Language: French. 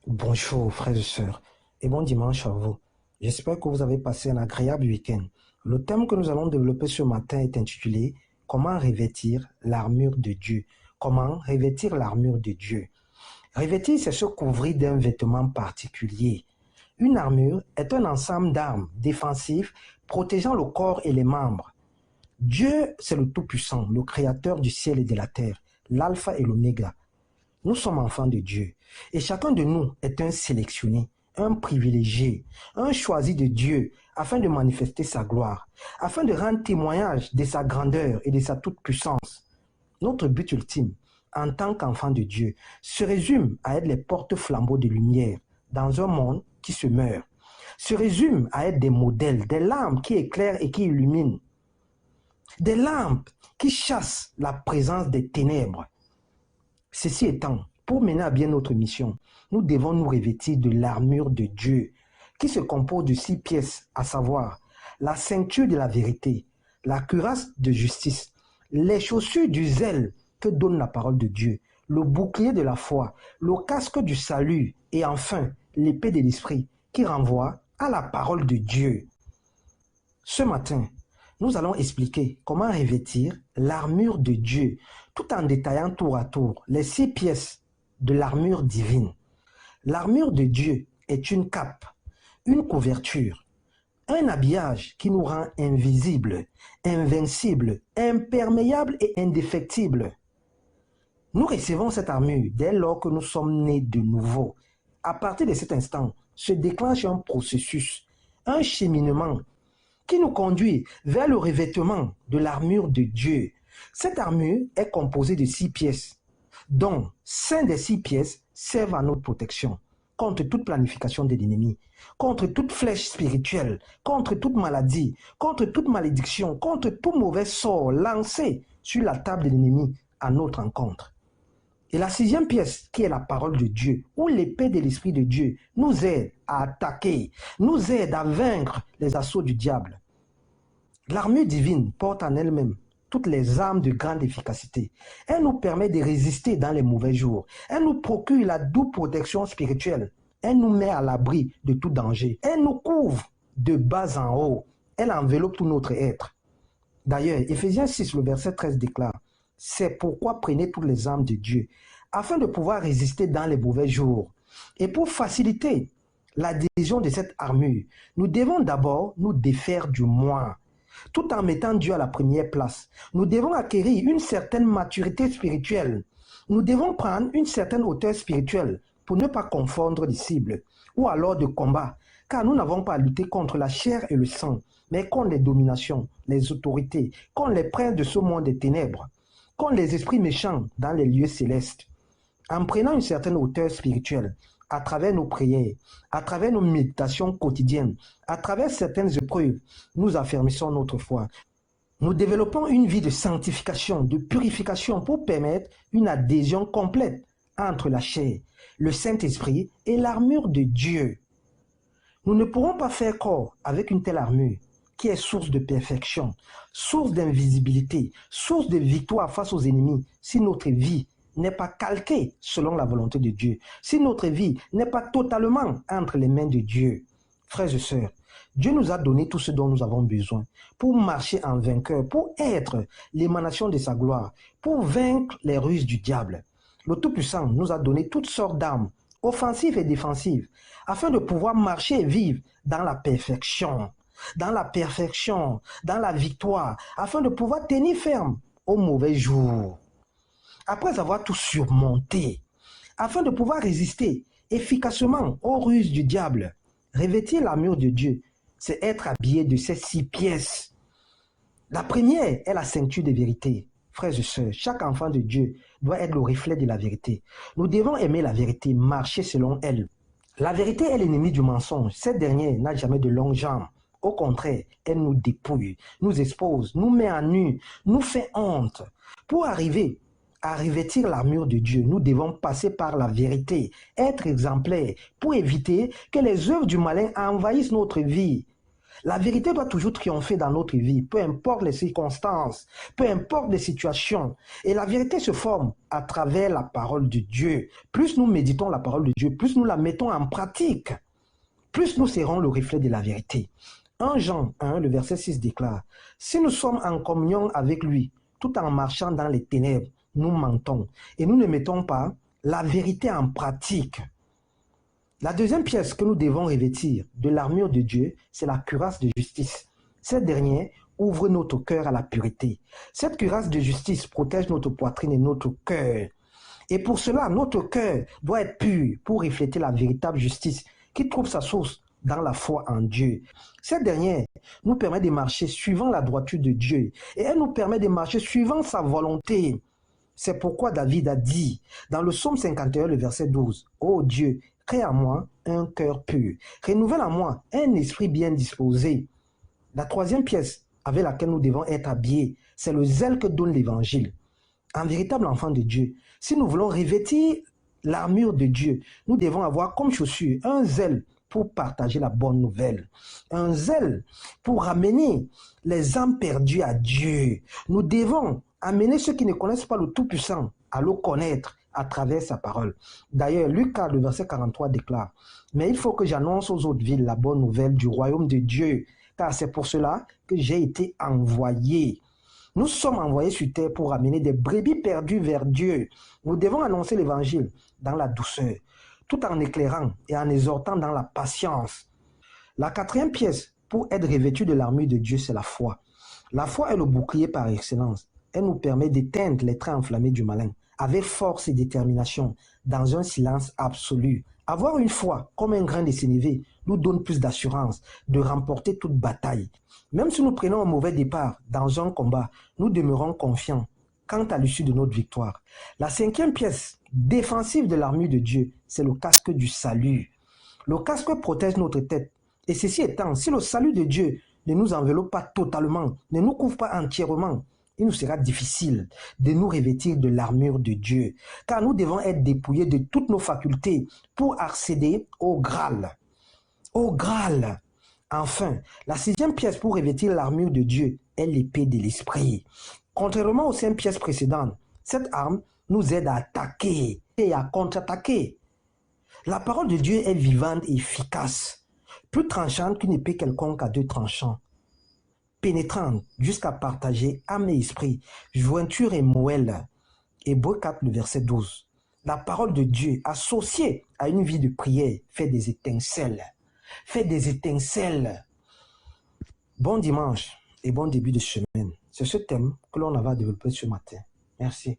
Bonjour frères et sœurs et bon dimanche à vous. J'espère que vous avez passé un agréable week-end. Le thème que nous allons développer ce matin est intitulé Comment revêtir l'armure de Dieu. Comment revêtir l'armure de Dieu. Revêtir, c'est se couvrir d'un vêtement particulier. Une armure est un ensemble d'armes défensives protégeant le corps et les membres. Dieu, c'est le Tout-Puissant, le Créateur du ciel et de la terre, l'alpha et l'oméga. Nous sommes enfants de Dieu et chacun de nous est un sélectionné, un privilégié, un choisi de Dieu afin de manifester sa gloire, afin de rendre témoignage de sa grandeur et de sa toute-puissance. Notre but ultime, en tant qu'enfant de Dieu, se résume à être les porte-flambeaux de lumière dans un monde qui se meurt, se résume à être des modèles, des lampes qui éclairent et qui illuminent, des lampes qui chassent la présence des ténèbres. Ceci étant, pour mener à bien notre mission, nous devons nous revêtir de l'armure de Dieu, qui se compose de 6 pièces, à savoir la ceinture de la vérité, la cuirasse de justice, les chaussures du zèle que donne la parole de Dieu, le bouclier de la foi, le casque du salut et enfin l'épée de l'esprit qui renvoie à la parole de Dieu. Ce matin, nous allons expliquer comment revêtir l'armure de Dieu, tout en détaillant tour à tour les 6 pièces de l'armure divine. L'armure de Dieu est une cape, une couverture, un habillage qui nous rend invisibles, invincibles, imperméables et indéfectibles. Nous recevons cette armure dès lors que nous sommes nés de nouveau. À partir de cet instant, se déclenche un processus, un cheminement qui nous conduit vers le revêtement de l'armure de Dieu. Cette armure est composée de 6 pièces, dont 5 des 6 pièces servent à notre protection contre toute planification de l'ennemi, contre toute flèche spirituelle, contre toute maladie, contre toute malédiction, contre tout mauvais sort lancé sur la table de l'ennemi à notre encontre. Et la 6e pièce, qui est la parole de Dieu, ou l'épée de l'Esprit de Dieu, nous aide à attaquer, nous aide à vaincre les assauts du diable. L'armure divine porte en elle-même toutes les armes de grande efficacité. Elle nous permet de résister dans les mauvais jours. Elle nous procure la douce protection spirituelle. Elle nous met à l'abri de tout danger. Elle nous couvre de bas en haut. Elle enveloppe tout notre être. D'ailleurs, Éphésiens 6, le verset 13 déclare « C'est pourquoi prenez toutes les armes de Dieu, afin de pouvoir résister dans les mauvais jours. Et pour faciliter l'adhésion de cette armure, nous devons d'abord nous défaire du moi, tout en mettant Dieu à la première place. Nous devons acquérir une certaine maturité spirituelle. Nous devons prendre une certaine hauteur spirituelle pour ne pas confondre les cibles ou alors de combat, car nous n'avons pas à lutter contre la chair et le sang, mais contre les dominations, les autorités, contre les princes de ce monde des ténèbres, contre les esprits méchants dans les lieux célestes. En prenant une certaine hauteur spirituelle, à travers nos prières, à travers nos méditations quotidiennes, à travers certaines épreuves, nous affermissons notre foi. Nous développons une vie de sanctification, de purification pour permettre une adhésion complète entre la chair, le Saint-Esprit et l'armure de Dieu. Nous ne pourrons pas faire corps avec une telle armure qui est source de perfection, source d'invisibilité, source de victoire face aux ennemis si notre vie n'est pas calquée selon la volonté de Dieu, si notre vie n'est pas totalement entre les mains de Dieu. Frères et sœurs, Dieu nous a donné tout ce dont nous avons besoin pour marcher en vainqueur, pour être l'émanation de sa gloire, pour vaincre les ruses du diable. Le Tout-Puissant nous a donné toutes sortes d'armes, offensives et défensives, afin de pouvoir marcher et vivre dans la perfection, dans la victoire, afin de pouvoir tenir ferme aux mauvais jours. Après avoir tout surmonté, afin de pouvoir résister efficacement aux ruses du diable, revêtir l'armure de Dieu, c'est être habillé de ces 6 pièces. La première est la ceinture de vérité. Frères et sœurs, chaque enfant de Dieu doit être le reflet de la vérité. Nous devons aimer la vérité, marcher selon elle. La vérité est l'ennemi du mensonge. Cette dernière n'a jamais de longues jambes. Au contraire, elle nous dépouille, nous expose, nous met à nu, nous fait honte. Pour arriver à revêtir l'armure de Dieu, nous devons passer par la vérité, être exemplaires pour éviter que les œuvres du malin envahissent notre vie. La vérité doit toujours triompher dans notre vie, peu importe les circonstances, peu importe les situations. Et la vérité se forme à travers la parole de Dieu. Plus nous méditons la parole de Dieu, plus nous la mettons en pratique, plus nous serons le reflet de la vérité. 1 Jean 1, le verset 6 déclare, « Si nous sommes en communion avec lui, tout en marchant dans les ténèbres, nous mentons et nous ne mettons pas la vérité en pratique. » La deuxième pièce que nous devons revêtir de l'armure de Dieu, c'est la cuirasse de justice. Cette dernière ouvre notre cœur à la pureté. Cette cuirasse de justice protège notre poitrine et notre cœur. Et pour cela, notre cœur doit être pur pour refléter la véritable justice qui trouve sa source dans la foi en Dieu. Cette dernière nous permet de marcher suivant la droiture de Dieu et elle nous permet de marcher suivant sa volonté. C'est pourquoi David a dit dans le psaume 51, le verset 12, « Ô Dieu, crée en moi un cœur pur, renouvelle en moi un esprit bien disposé. » La troisième pièce avec laquelle nous devons être habillés, c'est le zèle que donne l'Évangile. Un véritable enfant de Dieu, si nous voulons revêtir l'armure de Dieu, nous devons avoir comme chaussure un zèle pour partager la bonne nouvelle, un zèle pour ramener les âmes perdues à Dieu. Nous devons amener ceux qui ne connaissent pas le Tout-Puissant à le connaître à travers sa parole. D'ailleurs, Luc 4, le verset 43 déclare, « Mais il faut que j'annonce aux autres villes la bonne nouvelle du royaume de Dieu, car c'est pour cela que j'ai été envoyé. » Nous sommes envoyés sur terre pour amener des brebis perdues vers Dieu. Nous devons annoncer l'évangile dans la douceur, tout en éclairant et en exhortant dans la patience. La quatrième pièce pour être revêtu de l'armure de Dieu, c'est la foi. La foi est le bouclier par excellence. Elle nous permet d'éteindre les traits enflammés du malin avec force et détermination dans un silence absolu. Avoir une foi comme un grain de sénévé nous donne plus d'assurance de remporter toute bataille. Même si nous prenons un mauvais départ dans un combat, nous demeurons confiants quant à l'issue de notre victoire. La cinquième pièce défensive de l'armure de Dieu, c'est le casque du salut. Le casque protège notre tête. Et ceci étant, si le salut de Dieu ne nous enveloppe pas totalement, ne nous couvre pas entièrement, il nous sera difficile de nous revêtir de l'armure de Dieu, car nous devons être dépouillés de toutes nos facultés pour accéder au Graal. Au Graal. Enfin, la sixième pièce pour revêtir l'armure de Dieu est l'épée de l'esprit. Contrairement aux 5 pièces précédentes, cette arme nous aide à attaquer et à contre-attaquer. La parole de Dieu est vivante et efficace, plus tranchante qu'une épée quelconque à 2 tranchants, pénétrante jusqu'à partager âme et esprit, jointure et moelle. Hébreux 4, le verset 12. La parole de Dieu, associée à une vie de prière, fait des étincelles. Fait des étincelles. Bon dimanche et bon début de semaine. C'est ce thème que l'on va développer ce matin. Merci.